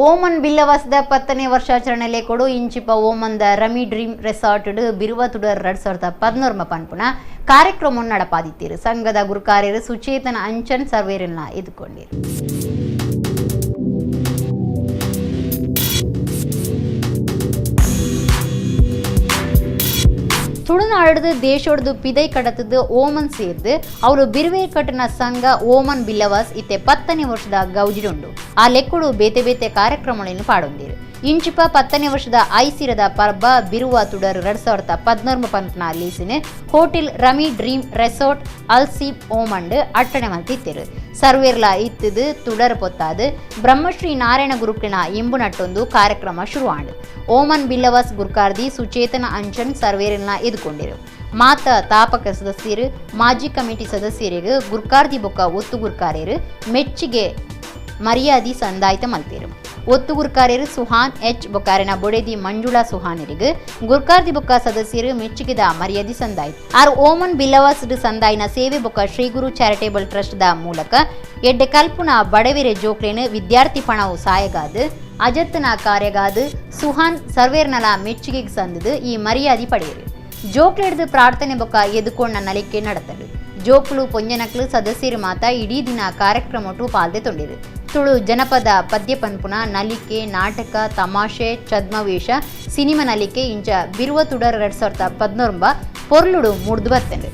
Oman ಬಿಲ್ಲವಾಸದ 10ನೇ ವರ್ಷಾಚರಣೆಯಲ್ಲಿ ಕೊಡು ಇಂಚಿಪ ಓಮನ್ದ ರಮಿ dream resort ಬಿರುವ ತುಡರ್ 2013 ಪನ್ಪುನ ಕಾರ್ಯಕ್ರಮ ನಡಪಾದಿತ್ತೀರು. ಸಂಘದ ಗುರುಕಾರ್ಯರು ಸುಚೇತನ ಅಂಚನ್ ಸರ್ವೇರನ್ನ ಎದುಕೊಂಡಿರು. ತುಳುನಾಡದು ದೇಶೋಡ್ದು ಪಿದೈ ಕಡತದ್ದು ಓಮನ್ ಸೇರ್ದು ಅವರು ಬಿರುವೆ ಕಟ್ಟನ ಸಂಘ ಓಮನ್ ಬಿಲ್ಲವಾಸ್ ಇತ್ತೆ 10ನೇ ವರ್ಷದ ಗೌಜಿಡುಂಡು ಆ ಲೆಕ್ಕಡು ಬೇತೆ ಬೇತೆ ಕಾರ್ಯಕ್ರಮಗಳನ್ನು ಪಾಡೊಂದಿರು. ಇಂಚಿಪ 10ನೇ ವರ್ಷದ ಐಸಿರದ ಪರ್ಬ ಬಿರುವ ತುಡರ್ 2013 ಪನ್ಪನ ಲೀಸಿನ ಹೋಟೆಲ್ ರಮಿ ಡ್ರೀಮ್ ರೆಸಾರ್ಟ್ ಅಲ್ಸೀಪ್ ಓಮಂಡ್ ಅಟ್ಟಣೆ ಮಲ್ತಿತ್ತಿರು. ಸರ್ವೇರ್ಲ ಇತ್ತದು ತುಡರ್ ಪೊತ್ತಾದು ಬ್ರಹ್ಮಶ್ರೀ ನಾರಾಯಣ ಗುರುಕ್ಲಿನ ಇಂಬು ನಟ್ಟೊಂದು ಕಾರ್ಯಕ್ರಮ ಶುರುವಾಂಡು. ಓಮನ್ ಬಿಲ್ಲವಾಸ್ ಗುರುಕಾರ್ದಿ ಸುಚೇತನ ಅಂಚನ್ ಸರ್ವೇರ್ನ ಎದುಕೊಂಡಿರು. ಮಾತ ತಾಪಕ ಸದಸ್ಯರು ಮಾಜಿ ಕಮಿಟಿ ಸದಸ್ಯರಿಗೆ ಗುರುಕಾರ್ದಿ ಬೊಕ್ಕ ಒತ್ತು ಗುರುಕಾರ್ಯರು ಮೆಚ್ಚಿಗೆ ಮರ್ಯಾದಿ ಸಂದಾಯಿತ ಮಲ್ತಿರು. ಒತ್ತು ಗುರುಕಾರ್ಯರು ಸುಹಾನ್ ಎಚ್ ಬೊಕ್ಕಾರಿನ ಬೊಡೆದಿ ಮಂಜುಳಾ ಸುಹಾನರಿಗೆ ಗುರುಕಾರ್ದಿ ಬೊಕ್ಕ ಸದಸ್ಯರು ಮೆಚ್ಚುಗೆದ ಮರ್ಯಾದಿ ಸಂದಾಯಿತು. ಆರು ಓಮನ್ ಬಿಲ್ಲವಾಸ್ ಸಂದಾಯಿನ ಸೇವೆ ಬೊಕ್ಕ ಶ್ರೀಗುರು ಚಾರಿಟೇಬಲ್ ಟ್ರಸ್ಟ್ ದ ಮೂಲಕ ಎಡ್ಡೆ ಕಲ್ಪುನ ಬಡವೆರೆ ಜೋಕ್ಲೇನು ವಿದ್ಯಾರ್ಥಿ ಪಣವು ಸಾಯಗಾದು ಅಜತ್ನ ಕಾರ್ಯಗಾದು ಸುಹಾನ್ ಸರ್ವೇರ್ನಲ ಮೆಚ್ಚುಗೆಗೆ ಸಂದದು ಈ ಮರ್ಯಾದಿ ಪಡೆಯರು. ಜೋಕ್ಲೆಡ್ದು ಪ್ರಾರ್ಥನೆ ಬೊಕ್ಕ ಎದುಕೊಂಡ ನಲಿಕೆ ನಡೆತರು. ಜೋಕ್ಲು ಪೊಂಜನಕ್ಲು ಸದಸ್ಯರು ಮಾತ ಇಡೀ ದಿನ ಕಾರ್ಯಕ್ರಮಟು ಪಾಲ್ದೆ ತೊಂಡಿರು. ತುಳು ಜನಪದ ಪದ್ಯ ಪನ್ಪುನ ನಲಿಕೆ ನಾಟಕ ತಮಾಷೆ ಛದ್ಮವೇಷ ಸಿನಿಮಾ ನಲಿಕೆ ಇಂಚ ಬಿರುವ ತುಡರ್ 2013 ಪೊರ್ಲುಡು ಮುಡ್ದು ಬರ್ತಂಡು.